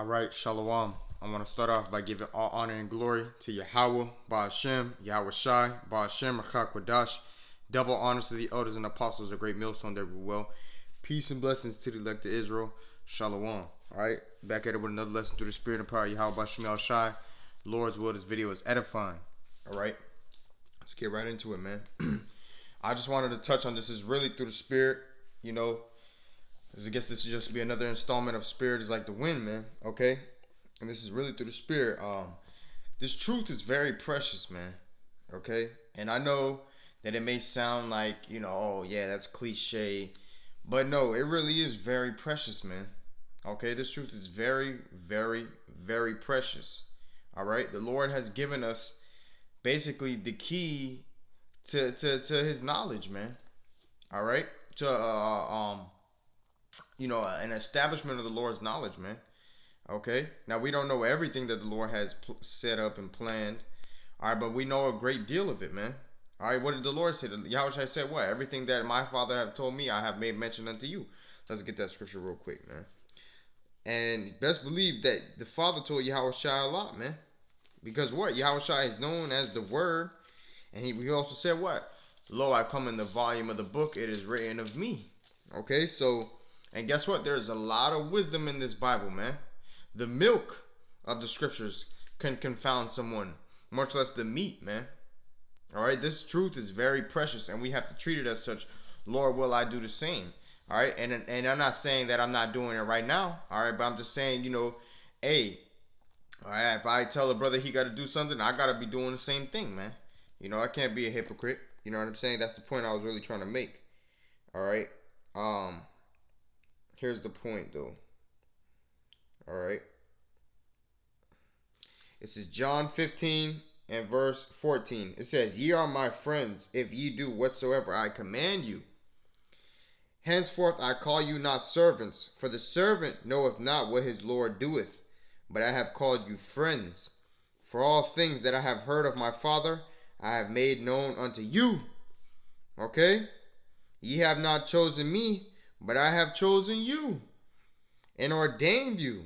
All right, Shalom. I want to start off by giving all honor and glory to YAHAWAH, BAHASHAM, YAHAWASHI, BAHASHAM, QADASH. Double honors to the elders and apostles, a great millstone that we will. Peace and blessings to the elect of Israel. Shalom. All right, back at it with another lesson through the spirit and power of YAHWAH BAHASHAM Shai. Lord's will, this video is edifying. All right, let's get right into it, man. I just wanted to touch on this is really through the spirit, you know. I guess this is just be another installment of Spirit is like the wind, man. Okay? And this is really through the spirit. This truth is very precious, man. Okay? And I know that it may sound like, you know, oh yeah, that's cliche. But no, it really is very precious, man. Okay? This truth is very, very, very precious. Alright? The Lord has given us basically the key to his knowledge, man. Alright? You know, an establishment of the Lord's knowledge, man. Okay? Now, we don't know everything that the Lord has set up and planned. All right, but we know a great deal of it, man. All right, what did the Lord say? Yahawashi said what? Everything that my Father have told me, I have made mention unto you. Let's get that scripture real quick, man. And best believe that the Father told Yahawashi a lot, man. Because what? Yahawashi is known as the Word. And he also said what? Lo, I come in the volume of the book. It is written of me. Okay, so... And guess what? There's a lot of wisdom in this Bible, man. The milk of the scriptures can confound someone, much less the meat, man. All right, this truth is very precious, and we have to treat it as such. Lord, will I do the same? All right, and I'm not saying that I'm not doing it right now. All right, but I'm just saying, you know, hey, all right, if I tell a brother he got to do something, I got to be doing the same thing, man. You know, I can't be a hypocrite. You know what I'm saying? That's the point I was really trying to make. All right. Here's the point, though. All right. This is John 15 and verse 14. It says, Ye are my friends, if ye do whatsoever I command you. Henceforth I call you not servants, for the servant knoweth not what his Lord doeth. But I have called you friends. For all things that I have heard of my Father, I have made known unto you. Okay? Ye have not chosen me, but I have chosen you, and ordained you,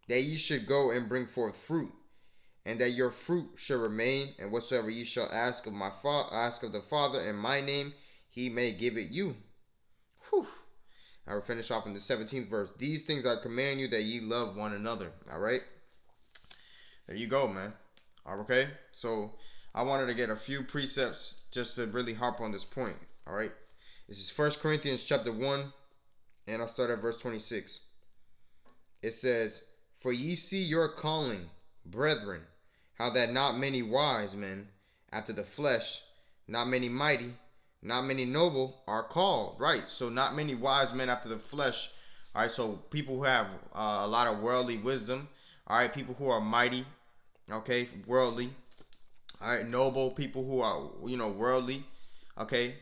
that ye should go and bring forth fruit, and that your fruit should remain, and whatsoever ye shall ask of the Father in my name, he may give it you. Whew. I will finish off in the 17th verse. These things I command you, that ye love one another. All right? There you go, man. Okay? So I wanted to get a few precepts just to really harp on this point. All right? This is 1 Corinthians chapter 1. And I'll start at verse 26. It says, For ye see your calling, brethren, how that not many wise men after the flesh, not many mighty, not many noble are called. Right, so not many wise men after the flesh. All right, so people who have a lot of worldly wisdom. All right, people who are mighty, okay, worldly. All right, noble, people who are, you know, worldly, okay.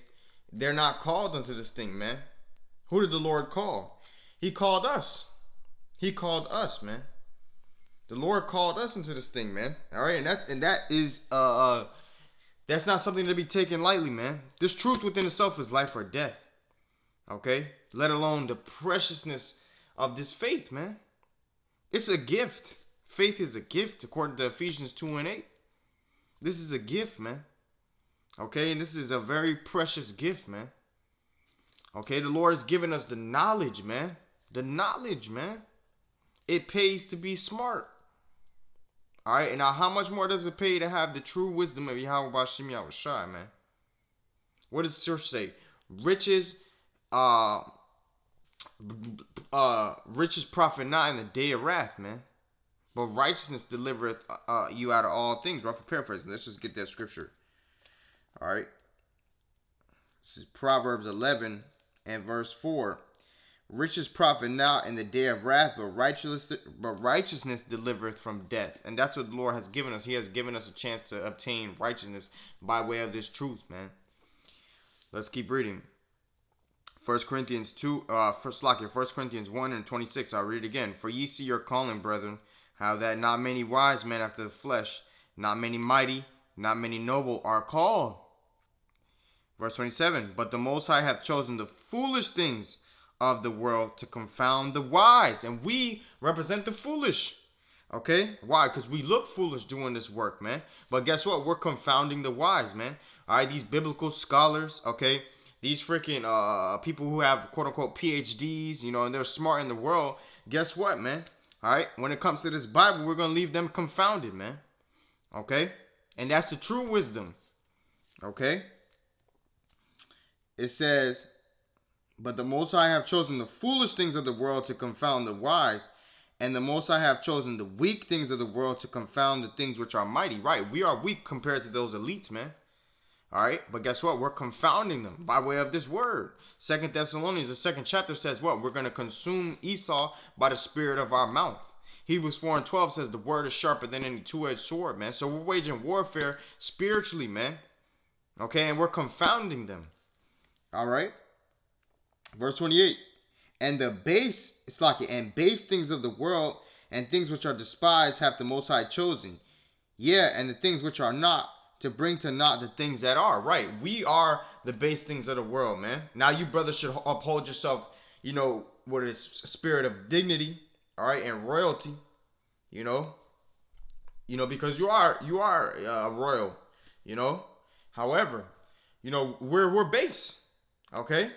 They're not called unto this thing, man. Who did the Lord call? He called us. He called us, man. The Lord called us into this thing, man. All right, and that is that's not something to be taken lightly, man. This truth within itself is life or death. Okay? Let alone the preciousness of this faith, man. It's a gift. Faith is a gift, according to Ephesians 2 and 8. This is a gift, man. Okay, and this is a very precious gift, man. Okay, the Lord has given us the knowledge, man. The knowledge, man. It pays to be smart. All right, and now how much more does it pay to have the true wisdom of YAHWAH BAHASHAM YAHWASHI, man? What does the scripture say? Riches profit not in the day of wrath, man. But righteousness delivereth you out of all things. Rough paraphrasing. Let's just get that scripture. All right. This is Proverbs 11 and verse 4. Riches profit not in the day of wrath, but righteousness delivereth from death. And that's what the Lord has given us. He has given us a chance to obtain righteousness by way of this truth, man. Let's keep reading. 1 Corinthians 1 and 26. I'll read it again. For ye see your calling, brethren, how that not many wise men after the flesh, not many mighty, not many noble are called. Verse 27, but the Most High hath chosen the foolish things of the world to confound the wise. And we represent the foolish. Okay? Why? Because we look foolish doing this work, man. But guess what? We're confounding the wise, man. All right? These biblical scholars, okay? These freaking people who have quote-unquote PhDs, you know, and they're smart in the world. Guess what, man? All right? When it comes to this Bible, we're going to leave them confounded, man. Okay? And that's the true wisdom. Okay? It says, but the Most High have chosen the foolish things of the world to confound the wise, and the Most High have chosen the weak things of the world to confound the things which are mighty. Right? We are weak compared to those elites, man. All right? But guess what? We're confounding them by way of this word. 2 Thessalonians, the 2nd chapter says what? We're going to consume Esau by the spirit of our mouth. Hebrews 4:12 says the word is sharper than any two-edged sword, man. So we're waging warfare spiritually, man. Okay? And we're confounding them. All right? Verse 28. And the base, it's like it, and base things of the world and things which are despised have the Most High chosen. Yeah, and the things which are not, to bring to naught the things that are. Right. We are the base things of the world, man. Now you brothers should uphold yourself, you know, with a spirit of dignity, all right, and royalty, you know, because you are royal, you know. However, you know, we're base, okay.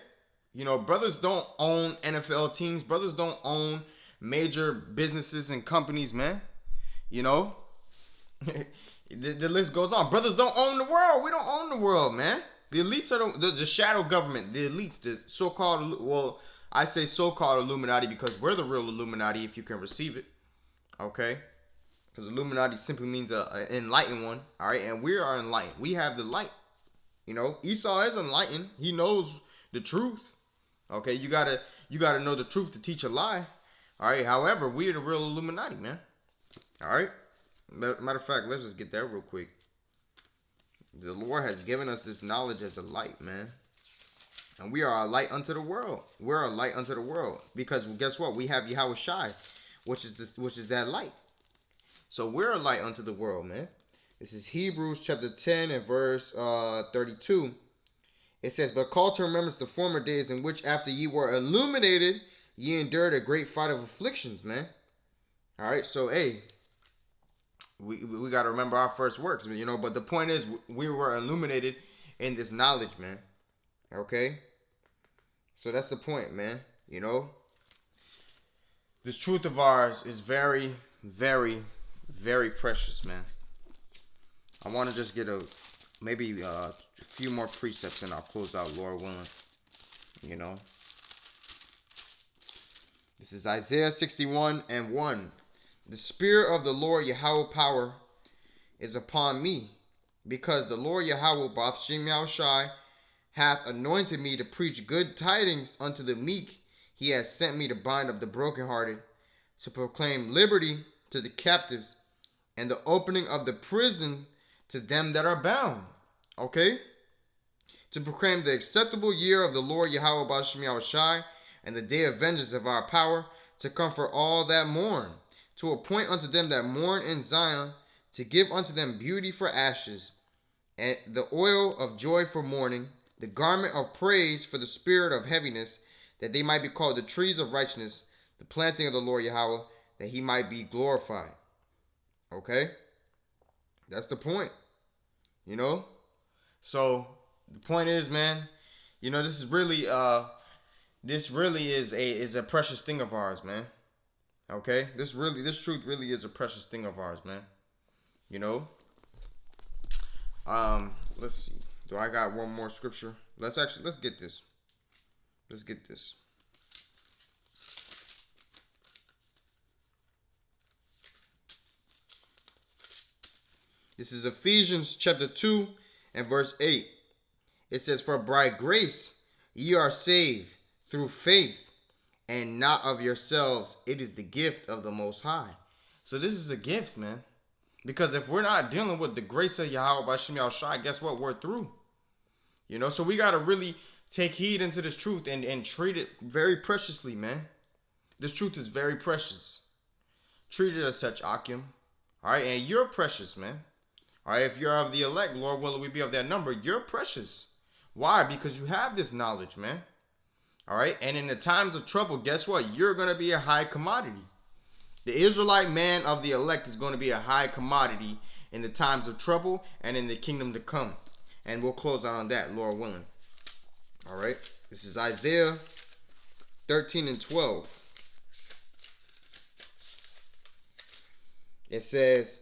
You know, brothers don't own NFL teams. Brothers don't own major businesses and companies, man. You know, the list goes on. Brothers don't own the world. We don't own the world, man. The elites are the shadow government. The elites, the so-called, well, I say so-called Illuminati because we're the real Illuminati if you can receive it. Okay? Because Illuminati simply means an enlightened one. All right? And we are enlightened. We have the light. You know, Esau is enlightened. He knows the truth. Okay, you gotta know the truth to teach a lie. All right. However, we are the real Illuminati, man. All right. Matter of fact, let's just get that real quick. The Lord has given us this knowledge as a light, man, and we are a light unto the world. We're a light unto the world because guess what? We have YAHAWASHI, which is that light. So we're a light unto the world, man. This is Hebrews chapter 10 and verse 32. It says, but call to remembrance the former days in which after ye were illuminated, ye endured a great fight of afflictions, man. All right, so, hey, we got to remember our first works, you know, but the point is we were illuminated in this knowledge, man. Okay? So that's the point, man, you know. This truth of ours is very, very, very precious, man. I want to just get maybe a few more precepts and I'll close out, Lord willing. You know. This is Isaiah 61 and 1. The Spirit of the Lord Yahweh power is upon me, because the Lord Yahweh BAHASHAM YAHWASHI hath anointed me to preach good tidings unto the meek. He has sent me to bind up the brokenhearted, to proclaim liberty to the captives, and the opening of the prison to them that are bound. Okay? To proclaim the acceptable year of the Lord Yahweh BAHASHAM YAHWASHI, and the day of vengeance of our power, to comfort all that mourn, to appoint unto them that mourn in Zion, to give unto them beauty for ashes, and the oil of joy for mourning, the garment of praise for the spirit of heaviness, that they might be called the trees of righteousness, the planting of the Lord Yahweh, that he might be glorified. Okay? That's the point. You know? So the point is, man, you know, this really is a precious thing of ours, man. Okay? This truth really is a precious thing of ours, man. You know? Let's see. Do I got one more scripture? Let's get this. Let's get this. This is Ephesians chapter 2 and verse 8. It says, for by grace ye are saved through faith, and not of yourselves. It is the gift of the Most High. So this is a gift, man. Because if we're not dealing with the grace of Yahweh BAHASHAM YAHWASHI, guess what? We're through. You know, so we got to really take heed into this truth and treat it very preciously, man. This truth is very precious. Treat it as such, Akim. All right, and you're precious, man. All right, if you're of the elect, Lord willing, we be of that number. You're precious. Why? Because you have this knowledge, man. All right. And in the times of trouble, guess what? You're going to be a high commodity. The Israelite man of the elect is going to be a high commodity in the times of trouble and in the kingdom to come. And we'll close out on that, Lord willing. All right. This is Isaiah 13 and 12. It says,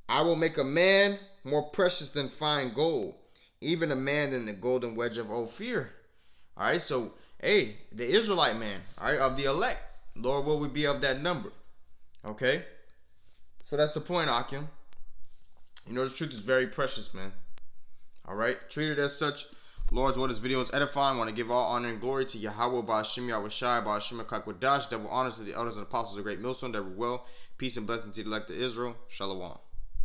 I will make a man more precious than fine gold, even a man than the golden wedge of Ophir. All right. So, hey, the Israelite man, all right, of the elect. Lord, will we be of that number? Okay. So that's the point, Akim. You know, the truth is very precious, man. All right. Treat it as such. Lord's word, this video is edifying. I want to give all honor and glory to Yahawah, BAHASHAM, YAHAWASHI, BAHASHAM, QADASH. Double honors to the elders and apostles of the great millstone that were well. Peace and blessing to the elect of Israel. Shalom.